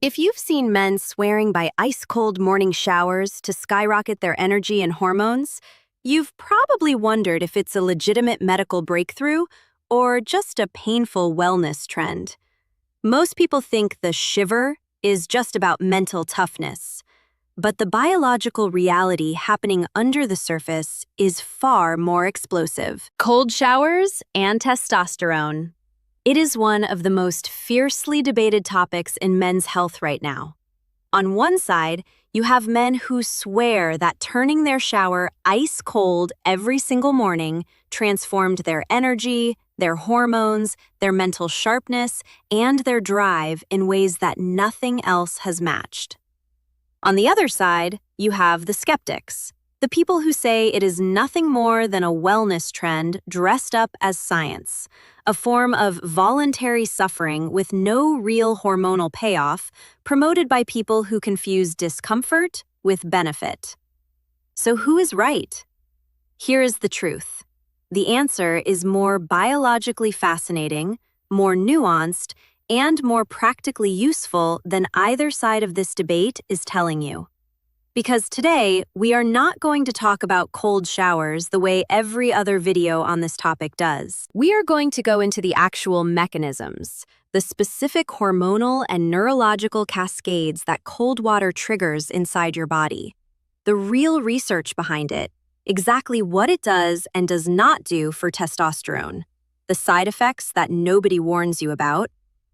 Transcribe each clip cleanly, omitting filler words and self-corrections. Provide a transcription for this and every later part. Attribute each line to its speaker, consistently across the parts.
Speaker 1: If you've seen men swearing by ice-cold morning showers to skyrocket their energy and hormones, you've probably wondered if it's a legitimate medical breakthrough or just a painful wellness trend. Most people think the shiver is just about mental toughness, but the biological reality happening under the surface is far more explosive. Cold showers and testosterone. It is one of the most fiercely debated topics in men's health right now. On one side, you have men who swear that turning their shower ice cold every single morning transformed their energy, their hormones, their mental sharpness, and their drive in ways that nothing else has matched. On the other side, you have the skeptics, the people who say it is nothing more than a wellness trend dressed up as science, a form of voluntary suffering with no real hormonal payoff, promoted by people who confuse discomfort with benefit. So who is right? Here is the truth. The answer is more biologically fascinating, more nuanced, and more practically useful than either side of this debate is telling you. Because today, we are not going to talk about cold showers the way every other video on this topic does. We are going to go into the actual mechanisms, the specific hormonal and neurological cascades that cold water triggers inside your body, the real research behind it, exactly what it does and does not do for testosterone, the side effects that nobody warns you about,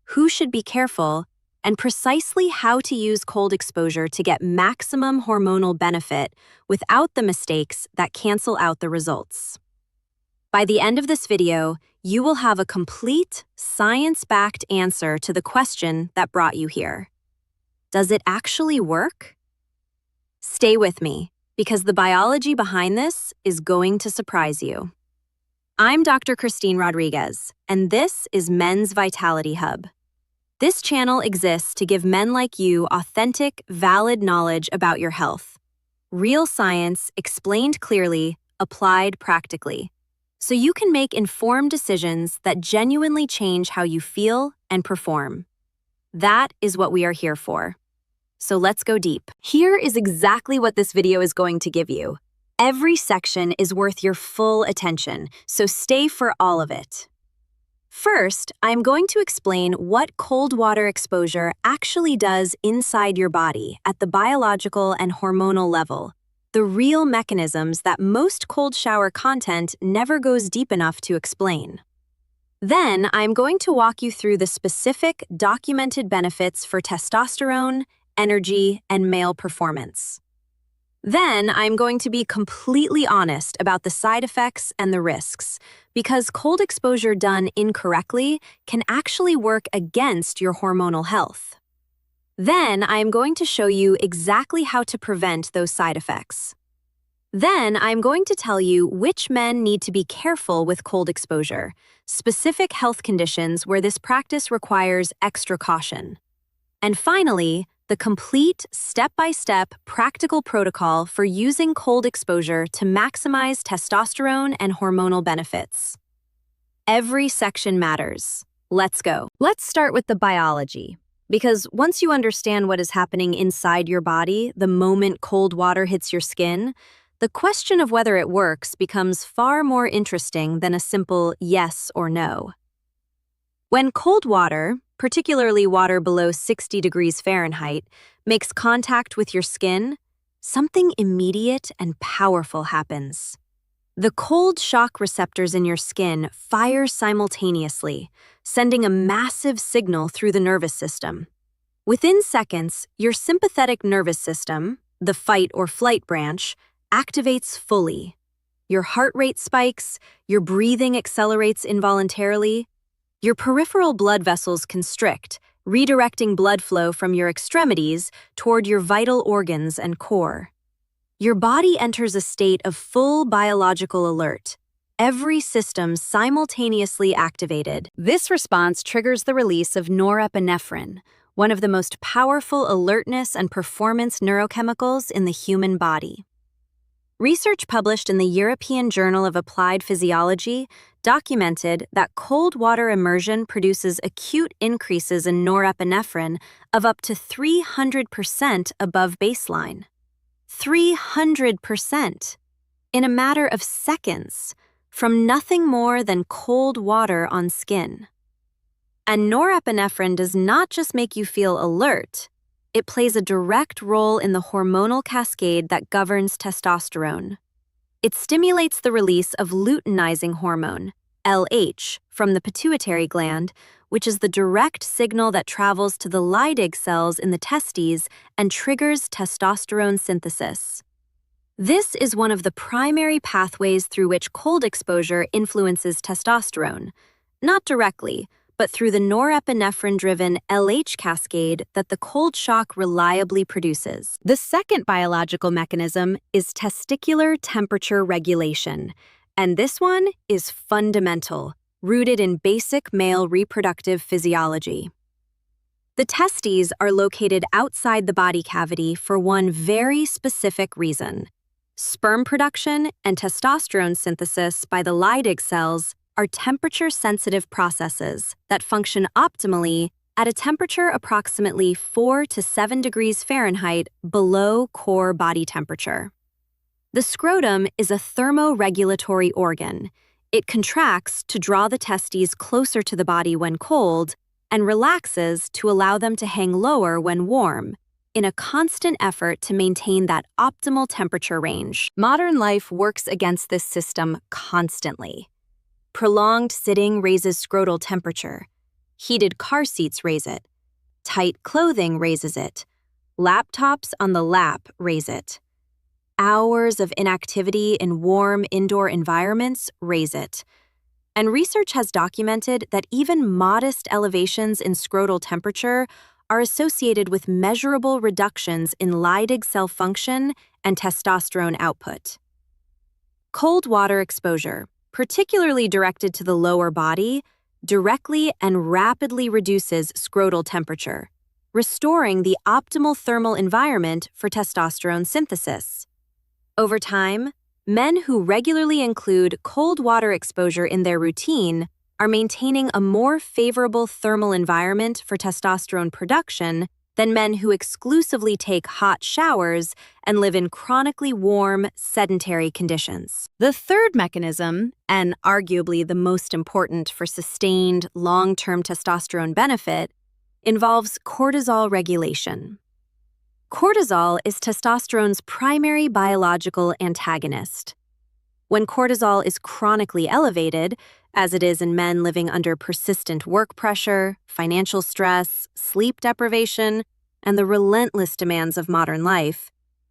Speaker 1: who should be careful, and precisely how to use cold exposure to get maximum hormonal benefit without the mistakes that cancel out the results. By the end of this video, you will have a complete, science-backed answer to the question that brought you here. Does it actually work? Stay with me, because the biology behind this is going to surprise you. I'm Dr. Christine Rodriguez, and this is Men's Vitality Hub. This channel exists to give men like you authentic, valid knowledge about your health. Real science explained clearly, applied practically. So you can make informed decisions that genuinely change how you feel and perform. That is what we are here for. So let's go deep. Here is exactly what this video is going to give you. Every section is worth your full attention, so stay for all of it. First, I'm going to explain what cold water exposure actually does inside your body at the biological and hormonal level, the real mechanisms that most cold shower content never goes deep enough to explain. Then, I'm going to walk you through the specific, documented benefits for testosterone, energy, and male performance. Then, I'm going to be completely honest about the side effects and the risks, because cold exposure done incorrectly can actually work against your hormonal health. Then, I'm going to show you exactly how to prevent those side effects. Then, I'm going to tell you which men need to be careful with cold exposure, specific health conditions where this practice requires extra caution. And finally, the complete, step-by-step, practical protocol for using cold exposure to maximize testosterone and hormonal benefits. Every section matters. Let's go. Let's start with the biology, because once you understand what is happening inside your body the moment cold water hits your skin, the question of whether it works becomes far more interesting than a simple yes or no. When cold water, particularly water below 60 degrees Fahrenheit, makes contact with your skin, something immediate and powerful happens. The cold shock receptors in your skin fire simultaneously, sending a massive signal through the nervous system. Within seconds, your sympathetic nervous system, the fight or flight branch, activates fully. Your heart rate spikes, your breathing accelerates involuntarily, your peripheral blood vessels constrict, redirecting blood flow from your extremities toward your vital organs and core. Your body enters a state of full biological alert, every system simultaneously activated. This response triggers the release of norepinephrine, one of the most powerful alertness and performance neurochemicals in the human body. Research published in the European Journal of Applied Physiology documented that cold water immersion produces acute increases in norepinephrine of up to 300% above baseline. 300%! In a matter of seconds, from nothing more than cold water on skin. And norepinephrine does not just make you feel alert, it plays a direct role in the hormonal cascade that governs testosterone. It stimulates the release of luteinizing hormone, LH, from the pituitary gland, which is the direct signal that travels to the Leydig cells in the testes and triggers testosterone synthesis. This is one of the primary pathways through which cold exposure influences testosterone, not directly, but through the norepinephrine-driven LH cascade that the cold shock reliably produces. The second biological mechanism is testicular temperature regulation, and this one is fundamental, rooted in basic male reproductive physiology. The testes are located outside the body cavity for one very specific reason. Sperm production and testosterone synthesis by the Leydig cells are temperature-sensitive processes that function optimally at a temperature approximately 4 to 7 degrees Fahrenheit below core body temperature. The scrotum is a thermoregulatory organ. It contracts to draw the testes closer to the body when cold and relaxes to allow them to hang lower when warm, in a constant effort to maintain that optimal temperature range. Modern life works against this system constantly. Prolonged sitting raises scrotal temperature. Heated car seats raise it. Tight clothing raises it. Laptops on the lap raise it. Hours of inactivity in warm indoor environments raise it. And research has documented that even modest elevations in scrotal temperature are associated with measurable reductions in Leydig cell function and testosterone output. Cold water exposure, particularly directed to the lower body, directly and rapidly reduces scrotal temperature, restoring the optimal thermal environment for testosterone synthesis. Over time, men who regularly include cold water exposure in their routine are maintaining a more favorable thermal environment for testosterone production than men who exclusively take hot showers and live in chronically warm, sedentary conditions. The third mechanism, and arguably the most important for sustained, long-term testosterone benefit, involves cortisol regulation. Cortisol is testosterone's primary biological antagonist. When cortisol is chronically elevated, as it is in men living under persistent work pressure, financial stress, sleep deprivation, and the relentless demands of modern life,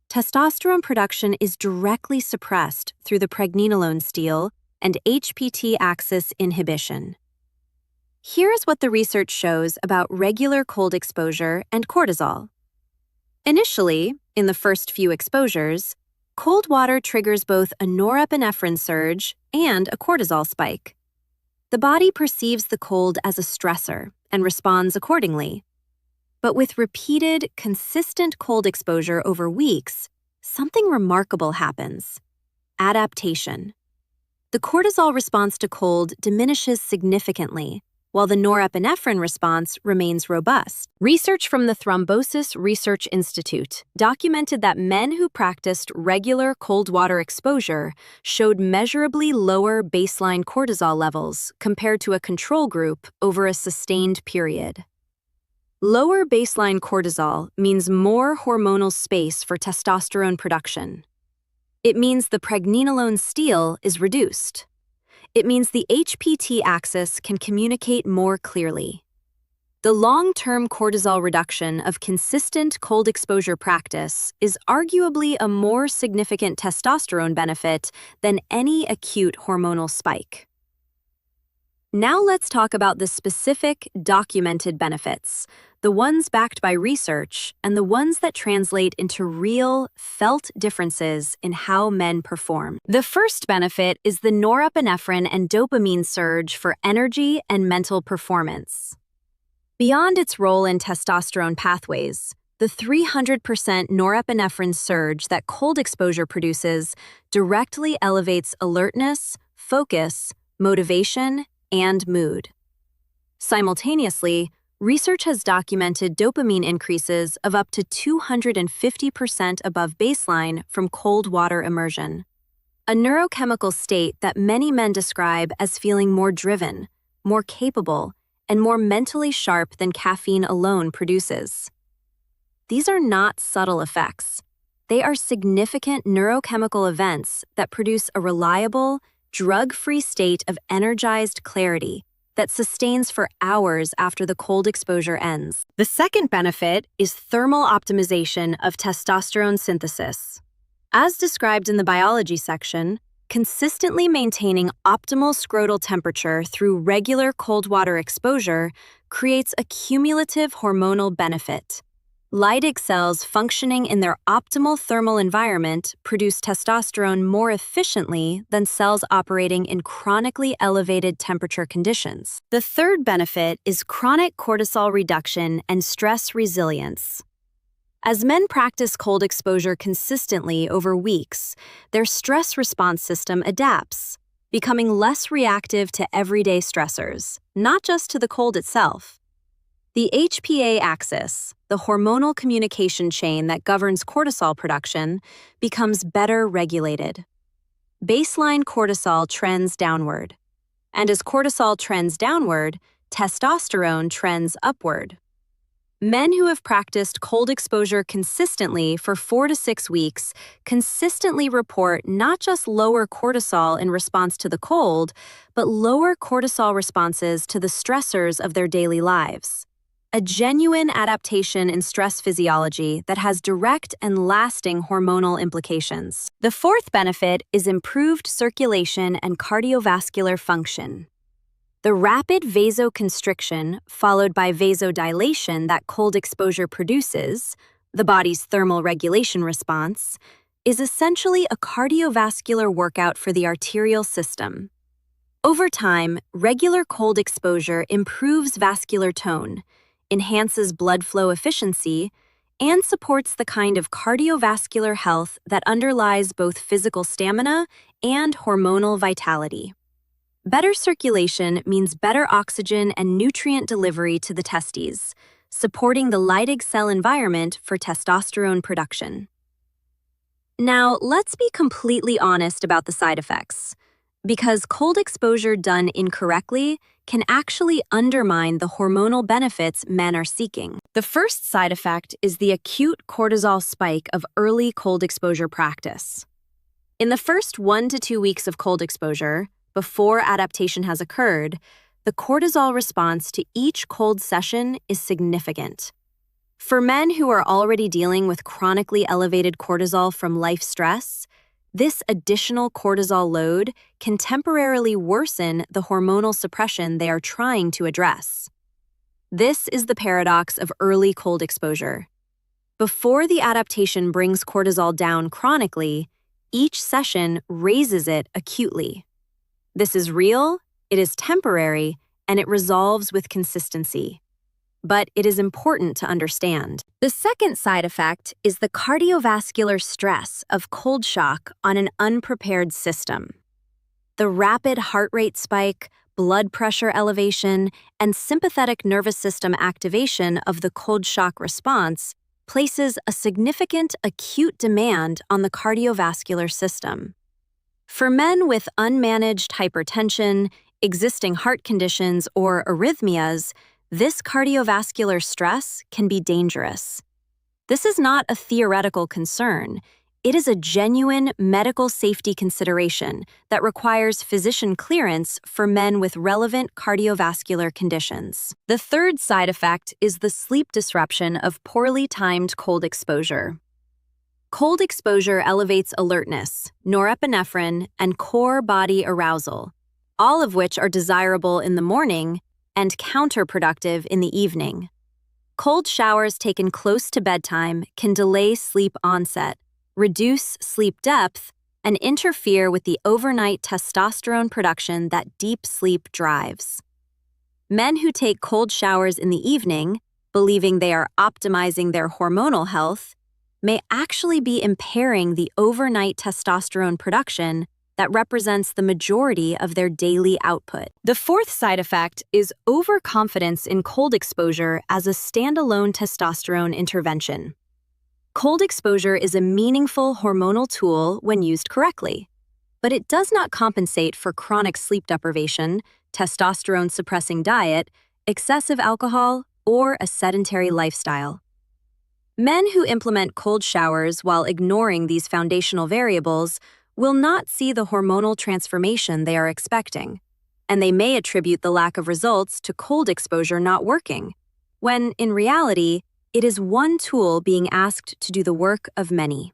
Speaker 1: testosterone production is directly suppressed through the pregnenolone steal and HPT axis inhibition. Here is what the research shows about regular cold exposure and cortisol. Initially, in the first few exposures, cold water triggers both a norepinephrine surge and a cortisol spike. The body perceives the cold as a stressor and responds accordingly. But with repeated, consistent cold exposure over weeks, something remarkable happens: adaptation. The cortisol response to cold diminishes significantly, while the norepinephrine response remains robust. Research from the Thrombosis Research Institute documented that men who practiced regular cold water exposure showed measurably lower baseline cortisol levels compared to a control group over a sustained period. Lower baseline cortisol means more hormonal space for testosterone production. It means the pregnenolone steal is reduced. It means the HPT axis can communicate more clearly. The long-term cortisol reduction of consistent cold exposure practice is arguably a more significant testosterone benefit than any acute hormonal spike. Now let's talk about the specific, documented benefits, the ones backed by research and the ones that translate into real, felt differences in how men perform. The first benefit is the norepinephrine and dopamine surge for energy and mental performance. Beyond its role in testosterone pathways, the 300% norepinephrine surge that cold exposure produces directly elevates alertness, focus, motivation, and mood. Simultaneously, research has documented dopamine increases of up to 250% above baseline from cold water immersion, a neurochemical state that many men describe as feeling more driven, more capable, and more mentally sharp than caffeine alone produces. These are not subtle effects. They are significant neurochemical events that produce a reliable, drug-free state of energized clarity that sustains for hours after the cold exposure ends. The second benefit is thermal optimization of testosterone synthesis. As described in the biology section, consistently maintaining optimal scrotal temperature through regular cold water exposure creates a cumulative hormonal benefit. Leydig cells functioning in their optimal thermal environment produce testosterone more efficiently than cells operating in chronically elevated temperature conditions. The third benefit is chronic cortisol reduction and stress resilience. As men practice cold exposure consistently over weeks, their stress response system adapts, becoming less reactive to everyday stressors, not just to the cold itself. The HPA axis, the hormonal communication chain that governs cortisol production, becomes better regulated. Baseline cortisol trends downward, and as cortisol trends downward, testosterone trends upward. Men who have practiced cold exposure consistently for 4 to 6 weeks consistently report not just lower cortisol in response to the cold, but lower cortisol responses to the stressors of their daily lives. A genuine adaptation in stress physiology that has direct and lasting hormonal implications. The fourth benefit is improved circulation and cardiovascular function. The rapid vasoconstriction, followed by vasodilation that cold exposure produces, the body's thermal regulation response, is essentially a cardiovascular workout for the arterial system. Over time, regular cold exposure improves vascular tone, enhances blood flow efficiency, and supports the kind of cardiovascular health that underlies both physical stamina and hormonal vitality. Better circulation means better oxygen and nutrient delivery to the testes, supporting the Leydig cell environment for testosterone production. Now, let's be completely honest about the side effects, because cold exposure done incorrectly can actually undermine the hormonal benefits men are seeking. The first side effect is the acute cortisol spike of early cold exposure practice. In the first 1 to 2 weeks of cold exposure, before adaptation has occurred, the cortisol response to each cold session is significant. For men who are already dealing with chronically elevated cortisol from life stress, this additional cortisol load can temporarily worsen the hormonal suppression they are trying to address. This is the paradox of early cold exposure. Before the adaptation brings cortisol down chronically, each session raises it acutely. This is real, it is temporary, and it resolves with consistency. But it is important to understand. The second side effect is the cardiovascular stress of cold shock on an unprepared system. The rapid heart rate spike, blood pressure elevation, and sympathetic nervous system activation of the cold shock response places a significant acute demand on the cardiovascular system. For men with unmanaged hypertension, existing heart conditions, or arrhythmias, this cardiovascular stress can be dangerous. This is not a theoretical concern. It is a genuine medical safety consideration that requires physician clearance for men with relevant cardiovascular conditions. The third side effect is the sleep disruption of poorly timed cold exposure. Cold exposure elevates alertness, norepinephrine, and core body arousal, all of which are desirable in the morning and counterproductive in the evening. Cold showers taken close to bedtime can delay sleep onset, reduce sleep depth, and interfere with the overnight testosterone production that deep sleep drives. Men who take cold showers in the evening, believing they are optimizing their hormonal health, may actually be impairing the overnight testosterone production that represents the majority of their daily output. The fourth side effect is overconfidence in cold exposure as a standalone testosterone intervention. Cold exposure is a meaningful hormonal tool when used correctly, but it does not compensate for chronic sleep deprivation, testosterone-suppressing diet, excessive alcohol, or a sedentary lifestyle. Men who implement cold showers while ignoring these foundational variables will not see the hormonal transformation they are expecting, and they may attribute the lack of results to cold exposure not working, when, in reality, it is one tool being asked to do the work of many.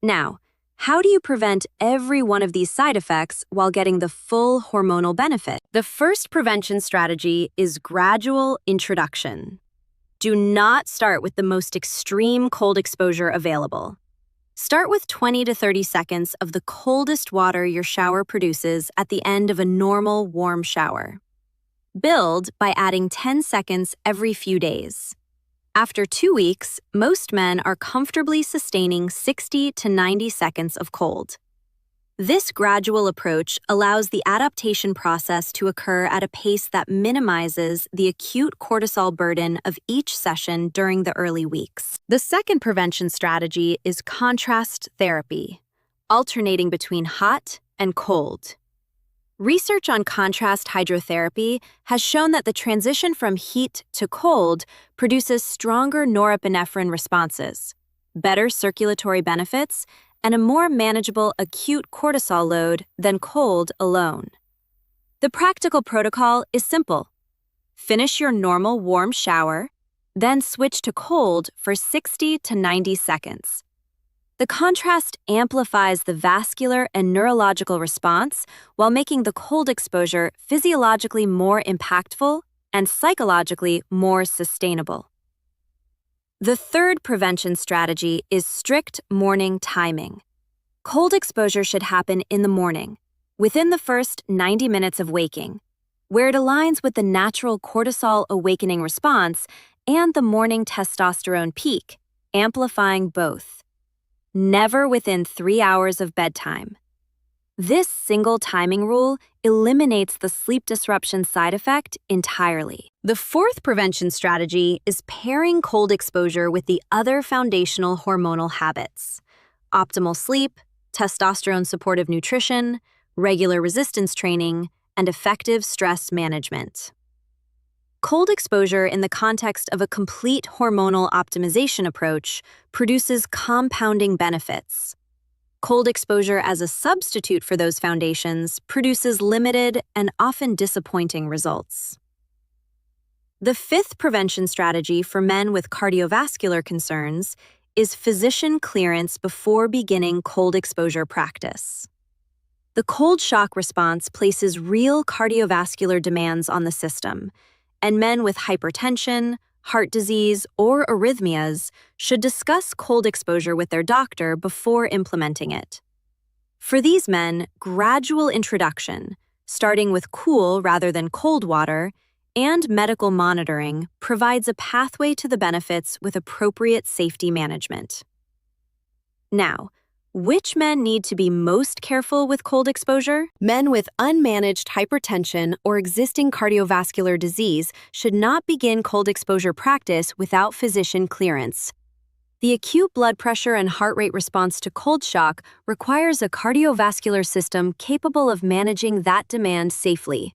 Speaker 1: Now, how do you prevent every one of these side effects while getting the full hormonal benefit? The first prevention strategy is gradual introduction. Do not start with the most extreme cold exposure available. Start with 20 to 30 seconds of the coldest water your shower produces at the end of a normal warm shower. Build by adding 10 seconds every few days. After 2 weeks, most men are comfortably sustaining 60 to 90 seconds of cold. This gradual approach allows the adaptation process to occur at a pace that minimizes the acute cortisol burden of each session during the early weeks. The second prevention strategy is contrast therapy, alternating between hot and cold. Research on contrast hydrotherapy has shown that the transition from heat to cold produces stronger norepinephrine responses, better circulatory benefits, and a more manageable acute cortisol load than cold alone. The practical protocol is simple. Finish your normal warm shower, then switch to cold for 60 to 90 seconds. The contrast amplifies the vascular and neurological response while making the cold exposure physiologically more impactful and psychologically more sustainable. The third prevention strategy is strict morning timing. Cold exposure should happen in the morning, within the first 90 minutes of waking, where it aligns with the natural cortisol awakening response and the morning testosterone peak, amplifying both. Never within 3 hours of bedtime. This single timing rule eliminates the sleep disruption side effect entirely. The fourth prevention strategy is pairing cold exposure with the other foundational hormonal habits: optimal sleep, testosterone-supportive nutrition, regular resistance training, and effective stress management. Cold exposure in the context of a complete hormonal optimization approach produces compounding benefits. Cold exposure as a substitute for those foundations produces limited and often disappointing results. The fifth prevention strategy for men with cardiovascular concerns is physician clearance before beginning cold exposure practice. The cold shock response places real cardiovascular demands on the system, and men with hypertension, heart disease, or arrhythmias should discuss cold exposure with their doctor before implementing it. For these men, gradual introduction, starting with cool rather than cold water, and medical monitoring provides a pathway to the benefits with appropriate safety management. Now, which men need to be most careful with cold exposure? Men with unmanaged hypertension or existing cardiovascular disease should not begin cold exposure practice without physician clearance. The acute blood pressure and heart rate response to cold shock requires a cardiovascular system capable of managing that demand safely.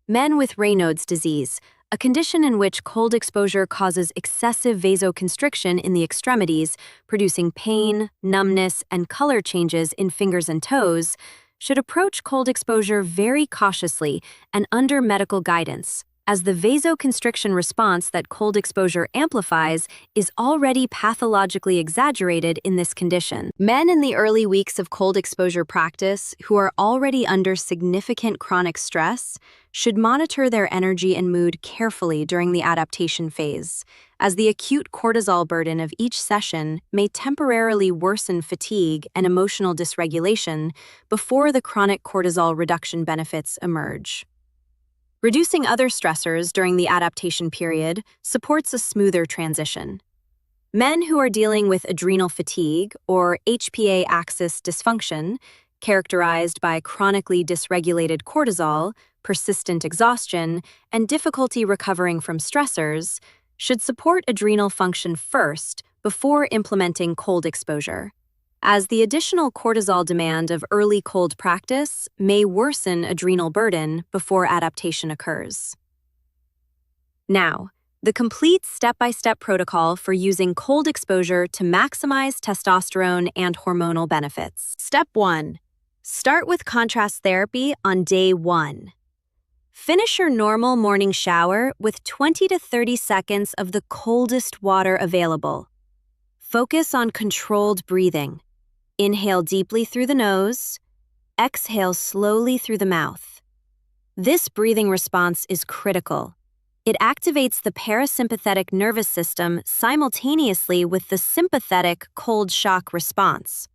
Speaker 1: Men with Raynaud's disease, a condition in which cold exposure causes excessive vasoconstriction in the extremities, producing pain, numbness, and color changes in fingers and toes, should approach cold exposure very cautiously and under medical guidance, as the vasoconstriction response that cold exposure amplifies is already pathologically exaggerated in this condition. Men in the early weeks of cold exposure practice who are already under significant chronic stress should monitor their energy and mood carefully during the adaptation phase, as the acute cortisol burden of each session may temporarily worsen fatigue and emotional dysregulation before the chronic cortisol reduction benefits emerge. Reducing other stressors during the adaptation period supports a smoother transition. Men who are dealing with adrenal fatigue or HPA axis dysfunction characterized by chronically dysregulated cortisol, persistent exhaustion, and difficulty recovering from stressors, should support adrenal function first before implementing cold exposure, as the additional cortisol demand of early cold practice may worsen adrenal burden before adaptation occurs. Now, the complete step-by-step protocol for using cold exposure to maximize testosterone and hormonal benefits. Step 1. Start with contrast therapy on day 1. Finish your normal morning shower with 20 to 30 seconds of the coldest water available. Focus on controlled breathing. Inhale deeply through the nose. Exhale slowly through the mouth. This breathing response is critical. It activates the parasympathetic nervous system simultaneously with the sympathetic cold shock response,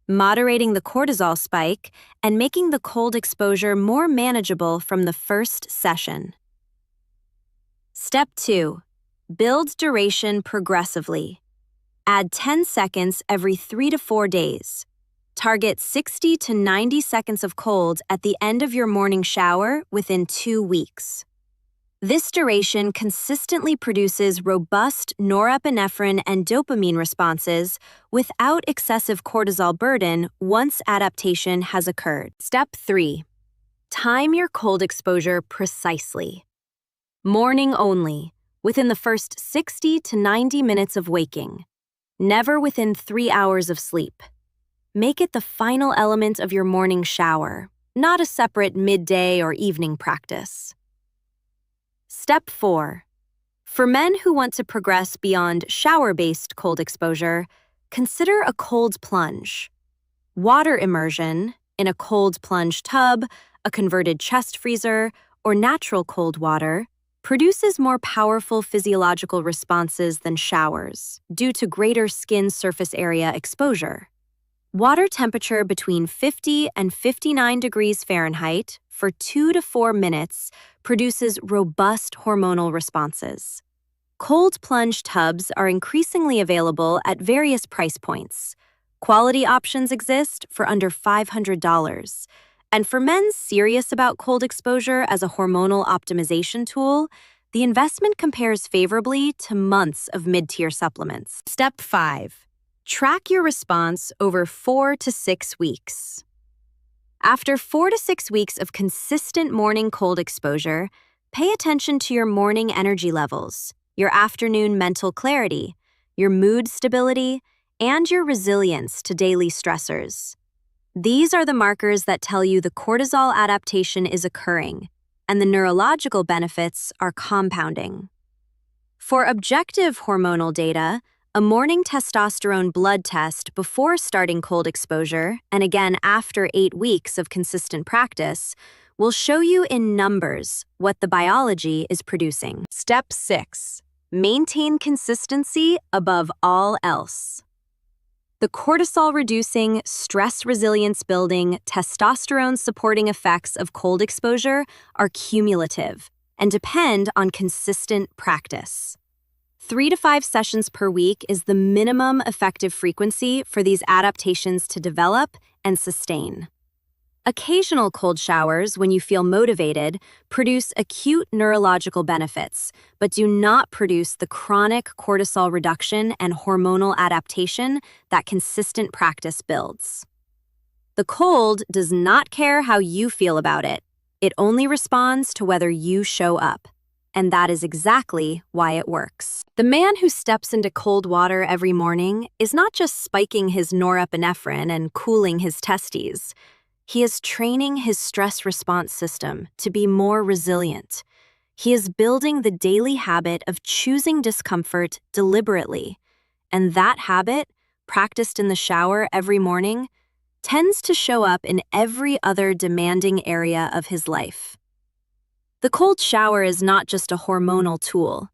Speaker 1: moderating the cortisol spike and making the cold exposure more manageable from the first session. Step 2. Build duration progressively. Add 10 seconds every 3 to 4 days. Target 60 to 90 seconds of cold at the end of your morning shower within 2 weeks. This duration consistently produces robust norepinephrine and dopamine responses without excessive cortisol burden once adaptation has occurred. Step 3. Time your cold exposure precisely. Morning only, within the first 60 to 90 minutes of waking. Never within 3 hours of sleep. Make it the final element of your morning shower, not a separate midday or evening practice. Step 4. For men who want to progress beyond shower-based cold exposure, consider a cold plunge. Water immersion in a cold plunge tub, a converted chest freezer, or natural cold water produces more powerful physiological responses than showers due to greater skin surface area exposure. Water temperature between 50 and 59 degrees Fahrenheit for 2 to 4 minutes produces robust hormonal responses. Cold plunge tubs are increasingly available at various price points. Quality options exist for under $500. And for men serious about cold exposure as a hormonal optimization tool, the investment compares favorably to months of mid-tier supplements. Step 5. Track your response over 4 to 6 weeks. After 4 to 6 weeks of consistent morning cold exposure, pay attention to your morning energy levels, your afternoon mental clarity, your mood stability, and your resilience to daily stressors. These are the markers that tell you the cortisol adaptation is occurring, and the neurological benefits are compounding. For objective hormonal data, a morning testosterone blood test before starting cold exposure, and again after 8 weeks of consistent practice, will show you in numbers what the biology is producing. Step 6. Maintain consistency above all else. The cortisol-reducing, stress-resilience-building, testosterone-supporting effects of cold exposure are cumulative and depend on consistent practice. 3 to 5 sessions per week is the minimum effective frequency for these adaptations to develop and sustain. Occasional cold showers, when you feel motivated, produce acute neurological benefits, but do not produce the chronic cortisol reduction and hormonal adaptation that consistent practice builds. The cold does not care how you feel about it. It only responds to whether you show up. And that is exactly why it works. The man who steps into cold water every morning is not just spiking his norepinephrine and cooling his testes. He is training his stress response system to be more resilient. He is building the daily habit of choosing discomfort deliberately. And that habit, practiced in the shower every morning, tends to show up in every other demanding area of his life. The cold shower is not just a hormonal tool.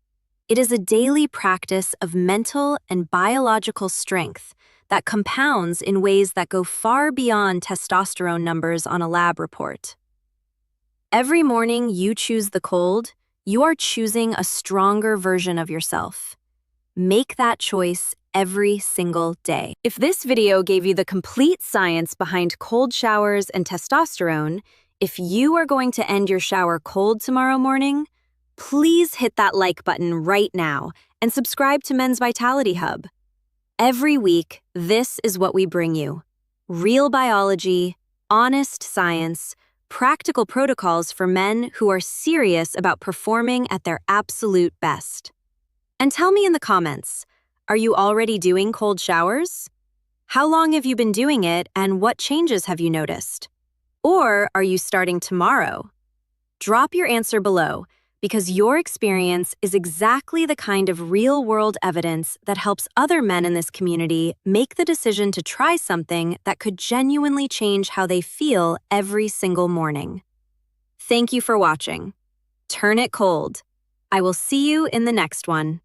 Speaker 1: It is a daily practice of mental and biological strength that compounds in ways that go far beyond testosterone numbers on a lab report. Every morning you choose the cold, you are choosing a stronger version of yourself. Make that choice every single day. If this video gave you the complete science behind cold showers and testosterone, if you are going to end your shower cold tomorrow morning, please hit that like button right now and subscribe to Men's Vitality Hub. Every week, this is what we bring you: real biology, honest science, practical protocols for men who are serious about performing at their absolute best. And tell me in the comments, are you already doing cold showers? How long have you been doing it, and what changes have you noticed? Or are you starting tomorrow? Drop your answer below, because your experience is exactly the kind of real-world evidence that helps other men in this community make the decision to try something that could genuinely change how they feel every single morning. Thank you for watching. Turn it cold. I will see you in the next one.